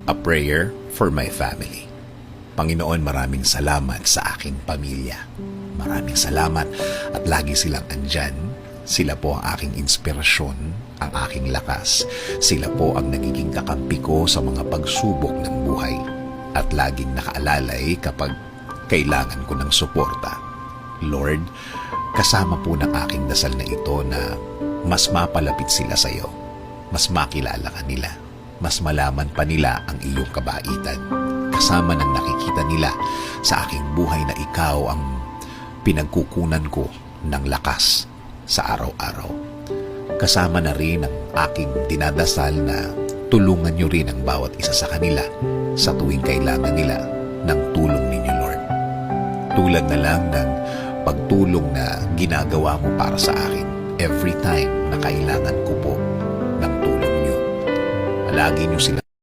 A prayer for my family. Panginoon, maraming salamat sa aking pamilya. Maraming salamat at lagi silang andyan. Sila po ang aking inspirasyon, ang aking lakas. Sila po ang nagiging kakampi ko sa mga pagsubok ng buhay. At laging nakaalalay kapag kailangan ko ng suporta. Lord, kasama po ng aking dasal na ito na mas mapalapit sila sa iyo. Mas makilala ka nila. Mas malaman pa nila ang iyong kabaitan. Kasama ng nakikita nila sa aking buhay na ikaw ang pinagkukunan ko ng lakas sa araw-araw. Kasama na rin ang aking dinadasal na tulungan niyo rin ang bawat isa sa kanila sa tuwing kailangan nila ng tulong ninyo, Lord. Tulad na lang ng pagtulong na ginagawa mo para sa akin every time na kailangan ko po ng tulong niyo. Palagi niyo sila